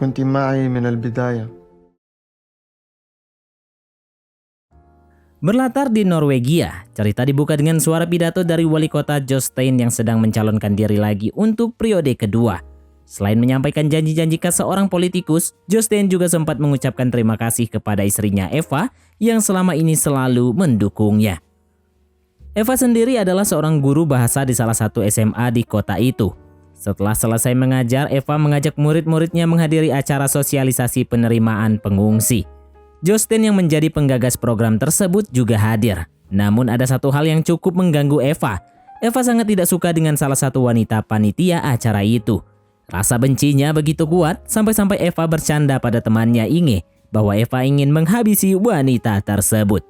كنت معي من البداية. Berlatar di Norwegia, cerita dibuka dengan suara pidato dari wali kota Jostein yang sedang mencalonkan diri lagi untuk periode kedua. Selain menyampaikan janji-janji khas seorang politikus, Jostein juga sempat mengucapkan terima kasih kepada istrinya Eva yang selama ini selalu mendukungnya. Eva sendiri adalah seorang guru bahasa di salah satu SMA di kota itu. Setelah selesai mengajar, Eva mengajak murid-muridnya menghadiri acara sosialisasi penerimaan pengungsi. Jostein yang menjadi penggagas program tersebut juga hadir. Namun ada satu hal yang cukup mengganggu Eva. Eva sangat tidak suka dengan salah satu wanita panitia acara itu. Rasa bencinya begitu kuat sampai-sampai Eva bercanda pada temannya Inge bahwa Eva ingin menghabisi wanita tersebut.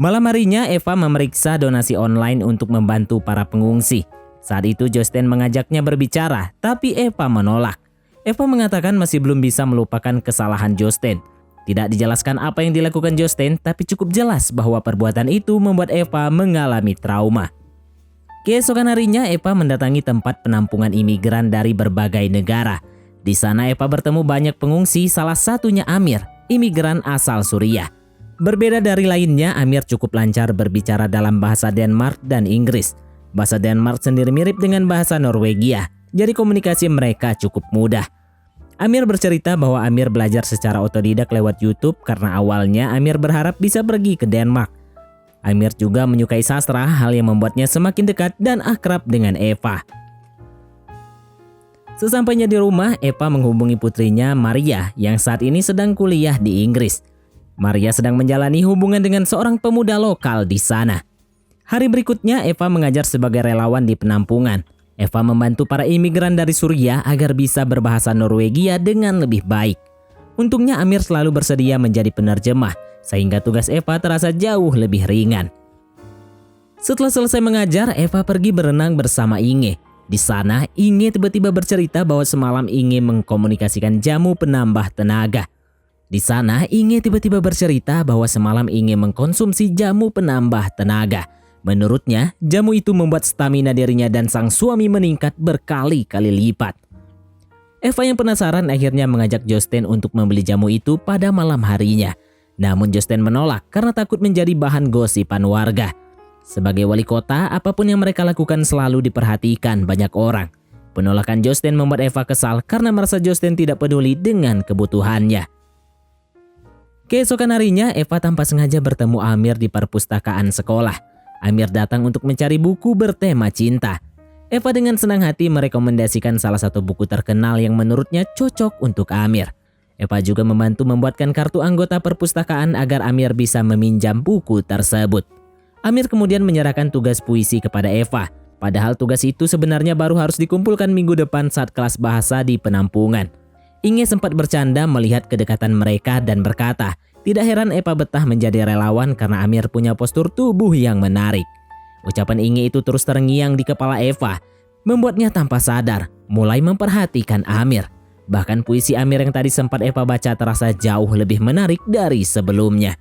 Malam harinya Eva memeriksa donasi online untuk membantu para pengungsi. Saat itu Jostein mengajaknya berbicara, tapi Eva menolak. Eva mengatakan masih belum bisa melupakan kesalahan Jostein. Tidak dijelaskan apa yang dilakukan Jostein, tapi cukup jelas bahwa perbuatan itu membuat Eva mengalami trauma. Keesokan harinya Eva mendatangi tempat penampungan imigran dari berbagai negara. Di sana Eva bertemu banyak pengungsi, salah satunya Amir, imigran asal Suriah. Berbeda dari lainnya, Amir cukup lancar berbicara dalam bahasa Denmark dan Inggris. Bahasa Denmark sendiri mirip dengan bahasa Norwegia, jadi komunikasi mereka cukup mudah. Amir bercerita bahwa Amir belajar secara otodidak lewat YouTube karena awalnya Amir berharap bisa pergi ke Denmark. Amir juga menyukai sastra, hal yang membuatnya semakin dekat dan akrab dengan Eva. Sesampainya di rumah, Eva menghubungi putrinya Maria yang saat ini sedang kuliah di Inggris. Maria sedang menjalani hubungan dengan seorang pemuda lokal di sana. Hari berikutnya, Eva mengajar sebagai relawan di penampungan. Eva membantu para imigran dari Suriah agar bisa berbahasa Norwegia dengan lebih baik. Untungnya Amir selalu bersedia menjadi penerjemah, sehingga tugas Eva terasa jauh lebih ringan. Setelah selesai mengajar, Eva pergi berenang bersama Inge. Di sana, Inge tiba-tiba bercerita bahwa semalam Inge mengkomunikasikan jamu penambah tenaga. Di sana, Inge tiba-tiba bercerita bahwa semalam Inge mengkonsumsi jamu penambah tenaga. Menurutnya, jamu itu membuat stamina dirinya dan sang suami meningkat berkali-kali lipat. Eva yang penasaran akhirnya mengajak Jostein untuk membeli jamu itu pada malam harinya. Namun Jostein menolak karena takut menjadi bahan gosipan warga. Sebagai wali kota, apapun yang mereka lakukan selalu diperhatikan banyak orang. Penolakan Jostein membuat Eva kesal karena merasa Jostein tidak peduli dengan kebutuhannya. Keesokan harinya, Eva tanpa sengaja bertemu Amir di perpustakaan sekolah. Amir datang untuk mencari buku bertema cinta. Eva dengan senang hati merekomendasikan salah satu buku terkenal yang menurutnya cocok untuk Amir. Eva juga membantu membuatkan kartu anggota perpustakaan agar Amir bisa meminjam buku tersebut. Amir kemudian menyerahkan tugas puisi kepada Eva. Padahal tugas itu sebenarnya baru harus dikumpulkan minggu depan saat kelas bahasa di penampungan. Inge sempat bercanda melihat kedekatan mereka dan berkata, tidak heran Eva betah menjadi relawan karena Amir punya postur tubuh yang menarik. Ucapan Inge itu terus terngiang di kepala Eva, membuatnya tanpa sadar mulai memperhatikan Amir. Bahkan puisi Amir yang tadi sempat Eva baca terasa jauh lebih menarik dari sebelumnya.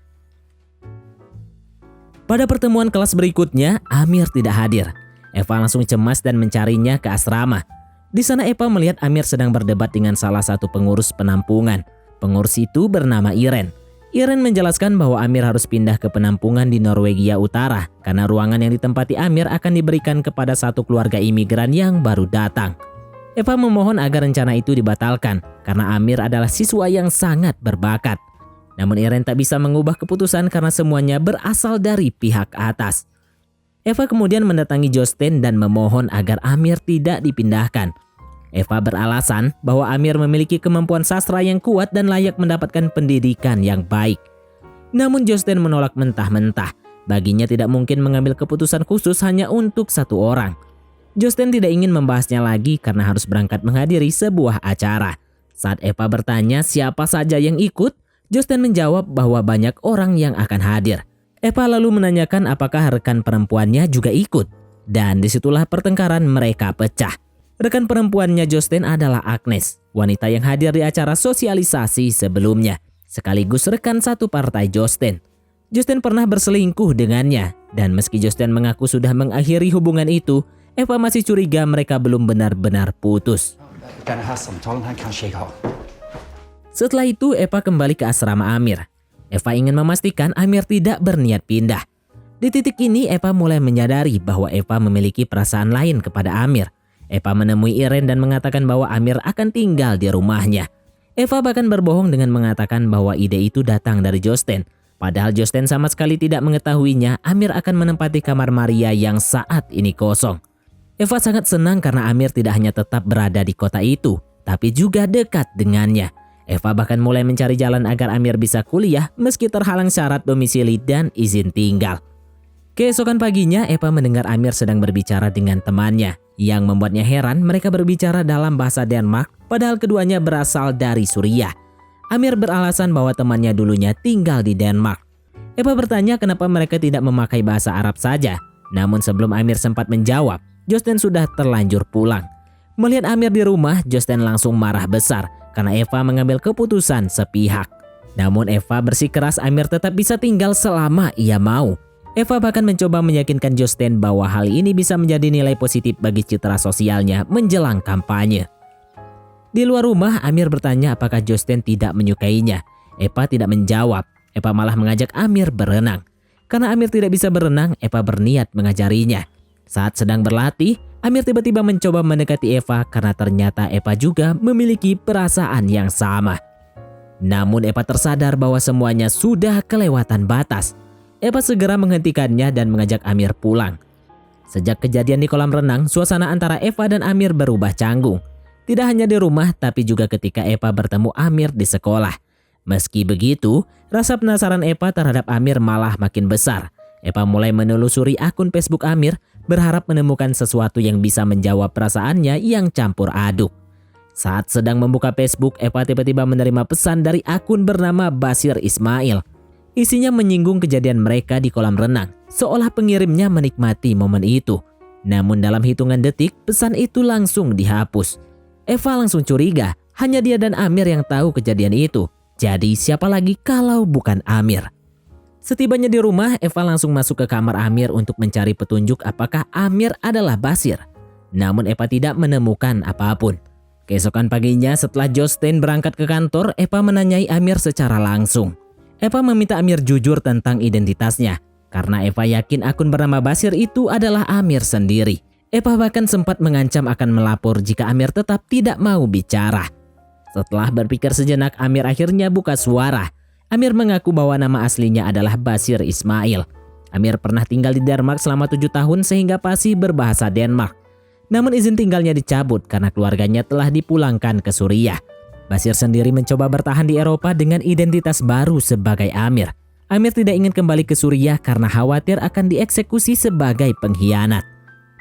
Pada pertemuan kelas berikutnya, Amir tidak hadir. Eva langsung cemas dan mencarinya ke asrama. Di sana Eva melihat Amir sedang berdebat dengan salah satu pengurus penampungan. Pengurus itu bernama Iren. Iren menjelaskan bahwa Amir harus pindah ke penampungan di Norwegia Utara karena ruangan yang ditempati Amir akan diberikan kepada satu keluarga imigran yang baru datang. Eva memohon agar rencana itu dibatalkan karena Amir adalah siswa yang sangat berbakat. Namun Iren tak bisa mengubah keputusan karena semuanya berasal dari pihak atas. Eva kemudian mendatangi Jostein dan memohon agar Amir tidak dipindahkan. Eva beralasan bahwa Amir memiliki kemampuan sastra yang kuat dan layak mendapatkan pendidikan yang baik. Namun Jostein menolak mentah-mentah. Baginya tidak mungkin mengambil keputusan khusus hanya untuk satu orang. Jostein tidak ingin membahasnya lagi karena harus berangkat menghadiri sebuah acara. Saat Eva bertanya siapa saja yang ikut, Jostein menjawab bahwa banyak orang yang akan hadir. Eva lalu menanyakan apakah rekan perempuannya juga ikut. Dan disitulah pertengkaran mereka pecah. Rekan perempuannya Jostein adalah Agnes, wanita yang hadir di acara sosialisasi sebelumnya, sekaligus rekan satu partai Jostein. Jostein pernah berselingkuh dengannya, dan meski Jostein mengaku sudah mengakhiri hubungan itu, Eva masih curiga mereka belum benar-benar putus. Setelah itu Eva kembali ke asrama Amir. Eva ingin memastikan Amir tidak berniat pindah. Di titik ini Eva mulai menyadari bahwa Eva memiliki perasaan lain kepada Amir. Eva menemui Irene dan mengatakan bahwa Amir akan tinggal di rumahnya. Eva bahkan berbohong dengan mengatakan bahwa ide itu datang dari Jostein. Padahal Jostein sama sekali tidak mengetahuinya Amir akan menempati kamar Maria yang saat ini kosong. Eva sangat senang karena Amir tidak hanya tetap berada di kota itu, tapi juga dekat dengannya. Eva bahkan mulai mencari jalan agar Amir bisa kuliah meski terhalang syarat domisili dan izin tinggal. Keesokan paginya Eva mendengar Amir sedang berbicara dengan temannya. Yang membuatnya heran mereka berbicara dalam bahasa Denmark padahal keduanya berasal dari Suriah. Amir beralasan bahwa temannya dulunya tinggal di Denmark. Eva bertanya kenapa mereka tidak memakai bahasa Arab saja. Namun sebelum Amir sempat menjawab, Jostein sudah terlanjur pulang. Melihat Amir di rumah, Jostein langsung marah besar karena Eva mengambil keputusan sepihak. Namun Eva bersikeras Amir tetap bisa tinggal selama ia mau. Eva bahkan mencoba meyakinkan Jostein bahwa hal ini bisa menjadi nilai positif bagi citra sosialnya menjelang kampanye. Di luar rumah, Amir bertanya apakah Jostein tidak menyukainya. Eva tidak menjawab. Eva malah mengajak Amir berenang. Karena Amir tidak bisa berenang, Eva berniat mengajarinya. Saat sedang berlatih, Amir tiba-tiba mencoba mendekati Eva karena ternyata Eva juga memiliki perasaan yang sama. Namun Eva tersadar bahwa semuanya sudah kelewatan batas. Eva segera menghentikannya dan mengajak Amir pulang. Sejak kejadian di kolam renang, suasana antara Eva dan Amir berubah canggung. Tidak hanya di rumah, tapi juga ketika Eva bertemu Amir di sekolah. Meski begitu, rasa penasaran Eva terhadap Amir malah makin besar. Eva mulai menelusuri akun Facebook Amir, berharap menemukan sesuatu yang bisa menjawab perasaannya yang campur aduk. Saat sedang membuka Facebook, Eva tiba-tiba menerima pesan dari akun bernama Basir Ismail. Isinya menyinggung kejadian mereka di kolam renang, seolah pengirimnya menikmati momen itu. Namun dalam hitungan detik, pesan itu langsung dihapus. Eva langsung curiga, hanya dia dan Amir yang tahu kejadian itu. Jadi siapa lagi kalau bukan Amir? Setibanya di rumah, Eva langsung masuk ke kamar Amir untuk mencari petunjuk apakah Amir adalah Basir. Namun Eva tidak menemukan apapun. Keesokan paginya setelah Jostein berangkat ke kantor, Eva menanyai Amir secara langsung. Eva meminta Amir jujur tentang identitasnya, karena Eva yakin akun bernama Basir itu adalah Amir sendiri. Eva bahkan sempat mengancam akan melapor jika Amir tetap tidak mau bicara. Setelah berpikir sejenak, Amir akhirnya buka suara. Amir mengaku bahwa nama aslinya adalah Basir Ismail. Amir pernah tinggal di Denmark selama 7 tahun sehingga fasih berbahasa Denmark. Namun izin tinggalnya dicabut karena keluarganya telah dipulangkan ke Suriah. Basir sendiri mencoba bertahan di Eropa dengan identitas baru sebagai Amir. Amir tidak ingin kembali ke Suriah karena khawatir akan dieksekusi sebagai pengkhianat.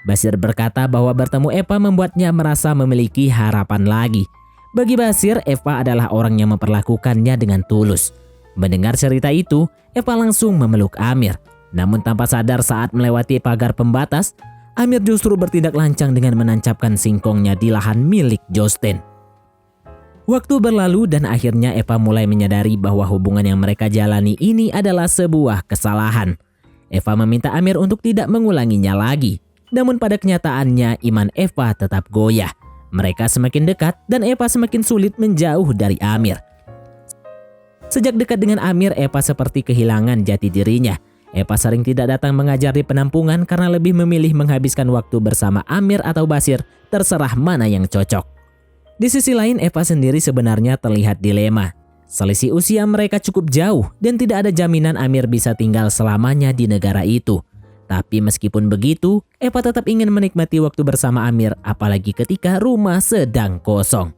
Basir berkata bahwa bertemu Eva membuatnya merasa memiliki harapan lagi. Bagi Basir, Eva adalah orang yang memperlakukannya dengan tulus. Mendengar cerita itu, Eva langsung memeluk Amir. Namun tanpa sadar saat melewati pagar pembatas, Amir justru bertindak lancang dengan menancapkan singkongnya di lahan milik Jostein. Waktu berlalu dan akhirnya Eva mulai menyadari bahwa hubungan yang mereka jalani ini adalah sebuah kesalahan. Eva meminta Amir untuk tidak mengulanginya lagi. Namun pada kenyataannya iman Eva tetap goyah. Mereka semakin dekat dan Eva semakin sulit menjauh dari Amir. Sejak dekat dengan Amir, Eva seperti kehilangan jati dirinya. Eva sering tidak datang mengajar di penampungan karena lebih memilih menghabiskan waktu bersama Amir atau Basir, terserah mana yang cocok. Di sisi lain, Eva sendiri sebenarnya terlihat dilema. Selisih usia mereka cukup jauh dan tidak ada jaminan Amir bisa tinggal selamanya di negara itu. Tapi meskipun begitu, Eva tetap ingin menikmati waktu bersama Amir, apalagi ketika rumah sedang kosong.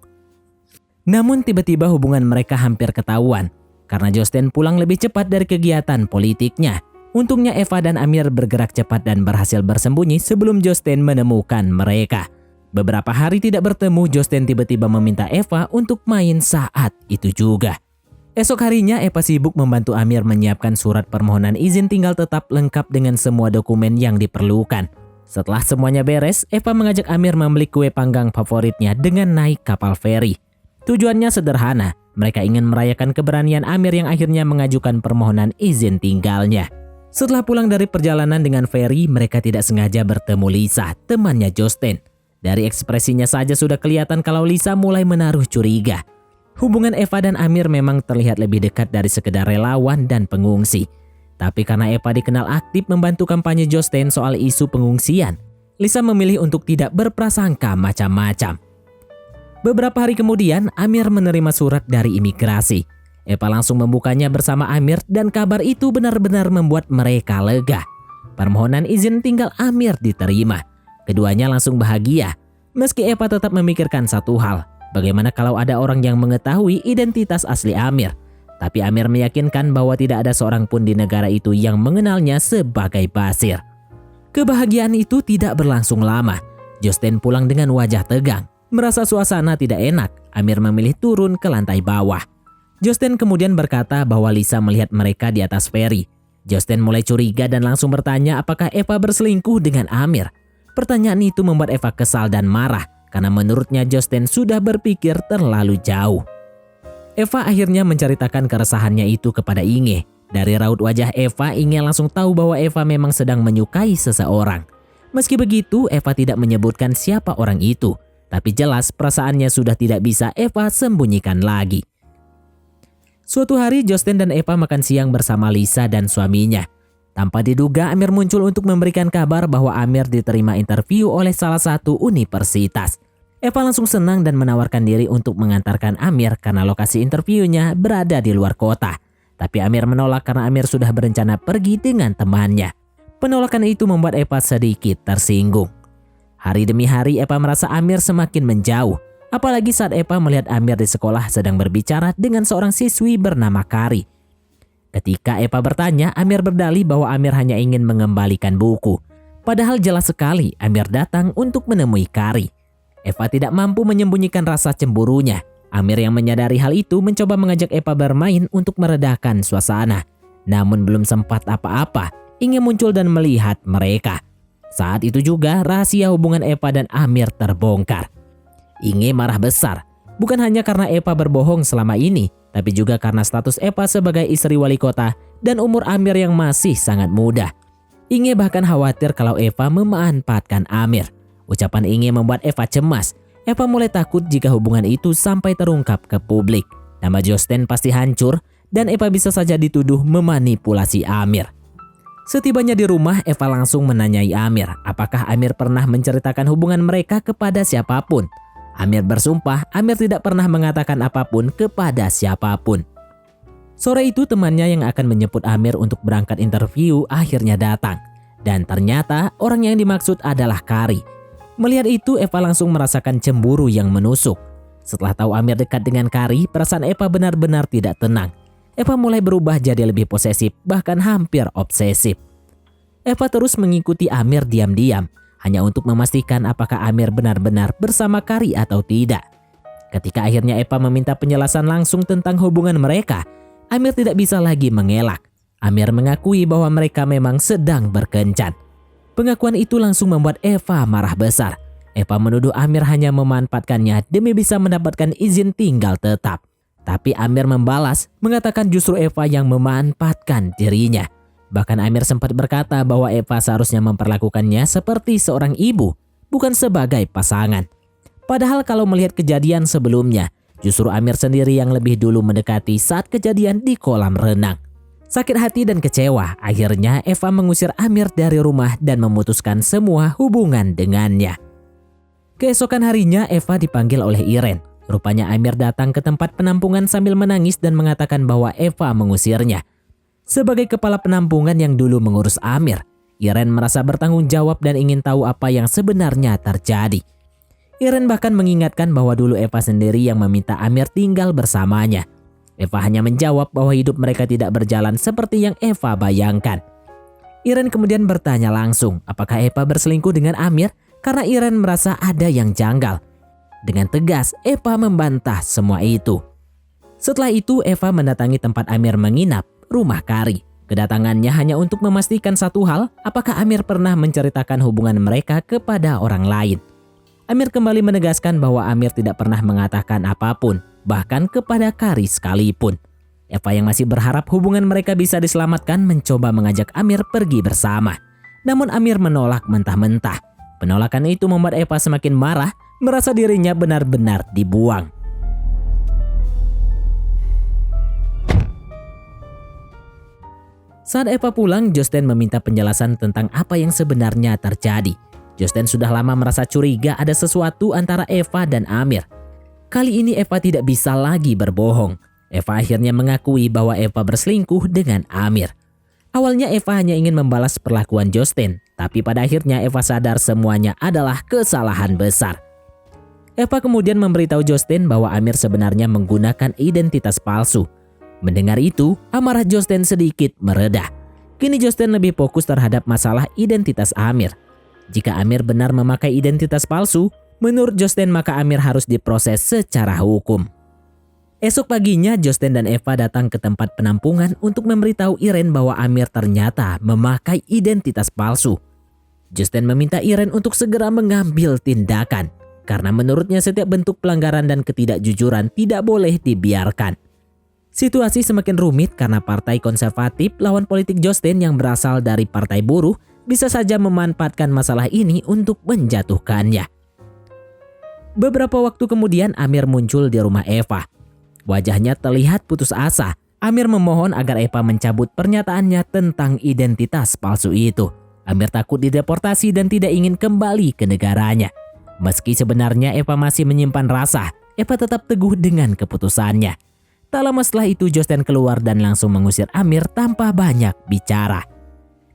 Namun tiba-tiba hubungan mereka hampir ketahuan, karena Jostein pulang lebih cepat dari kegiatan politiknya. Untungnya Eva dan Amir bergerak cepat dan berhasil bersembunyi sebelum Jostein menemukan mereka. Beberapa hari tidak bertemu, Jostein tiba-tiba meminta Eva untuk main saat itu juga. Esok harinya Eva sibuk membantu Amir menyiapkan surat permohonan izin tinggal tetap lengkap dengan semua dokumen yang diperlukan. Setelah semuanya beres, Eva mengajak Amir membeli kue panggang favoritnya dengan naik kapal feri. Tujuannya sederhana, mereka ingin merayakan keberanian Amir yang akhirnya mengajukan permohonan izin tinggalnya. Setelah pulang dari perjalanan dengan feri, mereka tidak sengaja bertemu Lisa, temannya Jostein. Dari ekspresinya saja sudah kelihatan kalau Lisa mulai menaruh curiga. Hubungan Eva dan Amir memang terlihat lebih dekat dari sekedar relawan dan pengungsi. Tapi karena Eva dikenal aktif membantu kampanye Jostein soal isu pengungsian, Lisa memilih untuk tidak berprasangka macam-macam. Beberapa hari kemudian, Amir menerima surat dari imigrasi. Eva langsung membukanya bersama Amir dan kabar itu benar-benar membuat mereka lega. Permohonan izin tinggal Amir diterima. Keduanya langsung bahagia, meski Eva tetap memikirkan satu hal. Bagaimana kalau ada orang yang mengetahui identitas asli Amir? Tapi Amir meyakinkan bahwa tidak ada seorang pun di negara itu yang mengenalnya sebagai Basir. Kebahagiaan itu tidak berlangsung lama. Jostein pulang dengan wajah tegang. Merasa suasana tidak enak, Amir memilih turun ke lantai bawah. Jostein kemudian berkata bahwa Lisa melihat mereka di atas feri. Jostein mulai curiga dan langsung bertanya apakah Eva berselingkuh dengan Amir. Pertanyaan itu membuat Eva kesal dan marah. Karena menurutnya Jostein sudah berpikir terlalu jauh. Eva akhirnya menceritakan keresahannya itu kepada Inge. Dari raut wajah Eva, Inge langsung tahu bahwa Eva memang sedang menyukai seseorang. Meski begitu, Eva tidak menyebutkan siapa orang itu. Tapi jelas perasaannya sudah tidak bisa Eva sembunyikan lagi. Suatu hari Jostein dan Eva makan siang bersama Lisa dan suaminya. Tanpa diduga, Amir muncul untuk memberikan kabar bahwa Amir diterima interview oleh salah satu universitas. Eva langsung senang dan menawarkan diri untuk mengantarkan Amir karena lokasi interviewnya berada di luar kota. Tapi Amir menolak karena Amir sudah berencana pergi dengan temannya. Penolakan itu membuat Eva sedikit tersinggung. Hari demi hari Eva merasa Amir semakin menjauh. Apalagi saat Eva melihat Amir di sekolah sedang berbicara dengan seorang siswi bernama Kari. Ketika Eva bertanya, Amir berdalih bahwa Amir hanya ingin mengembalikan buku. Padahal jelas sekali Amir datang untuk menemui Kari. Eva tidak mampu menyembunyikan rasa cemburunya. Amir yang menyadari hal itu mencoba mengajak Eva bermain untuk meredakan suasana. Namun belum sempat apa-apa, Inge muncul dan melihat mereka. Saat itu juga rahasia hubungan Eva dan Amir terbongkar. Inge marah besar, bukan hanya karena Eva berbohong selama ini, tapi juga karena status Eva sebagai istri wali kota dan umur Amir yang masih sangat muda. Inge bahkan khawatir kalau Eva memanfaatkan Amir. Ucapan Inge membuat Eva cemas. Eva mulai takut jika hubungan itu sampai terungkap ke publik. Nama Jostein pasti hancur dan Eva bisa saja dituduh memanipulasi Amir. Setibanya di rumah, Eva langsung menanyai Amir apakah Amir pernah menceritakan hubungan mereka kepada siapapun. Amir bersumpah Amir tidak pernah mengatakan apapun kepada siapapun. Sore itu temannya yang akan menjemput Amir untuk berangkat interview akhirnya datang. Dan ternyata orang yang dimaksud adalah Kari. Melihat itu Eva langsung merasakan cemburu yang menusuk. Setelah tahu Amir dekat dengan Kari, perasaan Eva benar-benar tidak tenang. Eva mulai berubah jadi lebih posesif, bahkan hampir obsesif. Eva terus mengikuti Amir diam-diam. Hanya untuk memastikan apakah Amir benar-benar bersama Kari atau tidak. Ketika akhirnya Eva meminta penjelasan langsung tentang hubungan mereka, Amir tidak bisa lagi mengelak. Amir mengakui bahwa mereka memang sedang berkencan. Pengakuan itu langsung membuat Eva marah besar. Eva menuduh Amir hanya memanfaatkannya demi bisa mendapatkan izin tinggal tetap. Tapi Amir membalas, mengatakan justru Eva yang memanfaatkan dirinya. Bahkan Amir sempat berkata bahwa Eva seharusnya memperlakukannya seperti seorang ibu, bukan sebagai pasangan. Padahal kalau melihat kejadian sebelumnya, justru Amir sendiri yang lebih dulu mendekati saat kejadian di kolam renang. Sakit hati dan kecewa, akhirnya Eva mengusir Amir dari rumah dan memutuskan semua hubungan dengannya. Keesokan harinya Eva dipanggil oleh Iren. Rupanya Amir datang ke tempat penampungan sambil menangis dan mengatakan bahwa Eva mengusirnya. Sebagai kepala penampungan yang dulu mengurus Amir, Iren merasa bertanggung jawab dan ingin tahu apa yang sebenarnya terjadi. Iren bahkan mengingatkan bahwa dulu Eva sendiri yang meminta Amir tinggal bersamanya. Eva hanya menjawab bahwa hidup mereka tidak berjalan seperti yang Eva bayangkan. Iren kemudian bertanya langsung apakah Eva berselingkuh dengan Amir karena Iren merasa ada yang janggal. Dengan tegas, Eva membantah semua itu. Setelah itu, Eva mendatangi tempat Amir menginap, rumah Kari. Kedatangannya hanya untuk memastikan satu hal, apakah Amir pernah menceritakan hubungan mereka kepada orang lain. Amir kembali menegaskan bahwa Amir tidak pernah mengatakan apapun, bahkan kepada Kari sekalipun. Eva yang masih berharap hubungan mereka bisa diselamatkan mencoba mengajak Amir pergi bersama. Namun Amir menolak mentah-mentah. Penolakan itu membuat Eva semakin marah, merasa dirinya benar-benar dibuang. Saat Eva pulang, Josten meminta penjelasan tentang apa yang sebenarnya terjadi. Josten sudah lama merasa curiga ada sesuatu antara Eva dan Amir. Kali ini Eva tidak bisa lagi berbohong. Eva akhirnya mengakui bahwa Eva berselingkuh dengan Amir. Awalnya Eva hanya ingin membalas perlakuan Josten, tapi pada akhirnya Eva sadar semuanya adalah kesalahan besar. Eva kemudian memberitahu Josten bahwa Amir sebenarnya menggunakan identitas palsu. Mendengar itu, amarah Josten sedikit mereda. Kini Josten lebih fokus terhadap masalah identitas Amir. Jika Amir benar memakai identitas palsu, menurut Josten maka Amir harus diproses secara hukum. Esok paginya, Josten dan Eva datang ke tempat penampungan untuk memberitahu Iren bahwa Amir ternyata memakai identitas palsu. Josten meminta Iren untuk segera mengambil tindakan, karena menurutnya setiap bentuk pelanggaran dan ketidakjujuran tidak boleh dibiarkan. Situasi semakin rumit karena partai konservatif lawan politik Josten yang berasal dari partai buruh bisa saja memanfaatkan masalah ini untuk menjatuhkannya. Beberapa waktu kemudian Amir muncul di rumah Eva. Wajahnya terlihat putus asa. Amir memohon agar Eva mencabut pernyataannya tentang identitas palsu itu. Amir takut dideportasi dan tidak ingin kembali ke negaranya. Meski sebenarnya Eva masih menyimpan rasa, Eva tetap teguh dengan keputusannya. Tak lama setelah itu Josten keluar dan langsung mengusir Amir tanpa banyak bicara.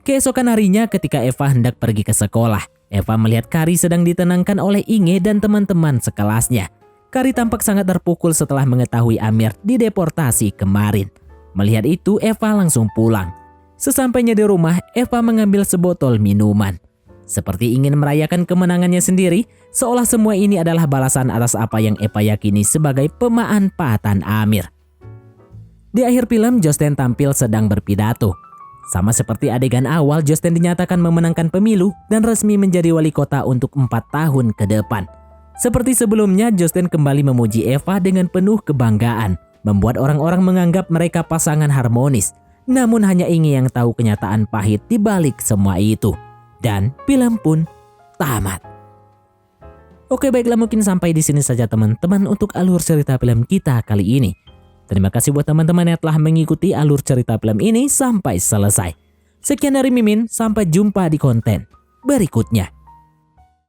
Keesokan harinya ketika Eva hendak pergi ke sekolah, Eva melihat Kari sedang ditenangkan oleh Inge dan teman-teman sekelasnya. Kari tampak sangat terpukul setelah mengetahui Amir dideportasi kemarin. Melihat itu, Eva langsung pulang. Sesampainya di rumah, Eva mengambil sebotol minuman. Seperti ingin merayakan kemenangannya sendiri, seolah semua ini adalah balasan atas apa yang Eva yakini sebagai pemanfaatan Amir. Di akhir film, Josten tampil sedang berpidato. Sama seperti adegan awal, Josten dinyatakan memenangkan pemilu dan resmi menjadi wali kota untuk 4 tahun ke depan. Seperti sebelumnya, Josten kembali memuji Eva dengan penuh kebanggaan, membuat orang-orang menganggap mereka pasangan harmonis. Namun hanya Inge yang tahu kenyataan pahit di balik semua itu. Dan film pun tamat. Oke, baiklah, mungkin sampai di sini saja teman-teman untuk alur cerita film kita kali ini. Terima kasih buat teman-teman yang telah mengikuti alur cerita film ini sampai selesai. Sekian dari Mimin, sampai jumpa di konten berikutnya.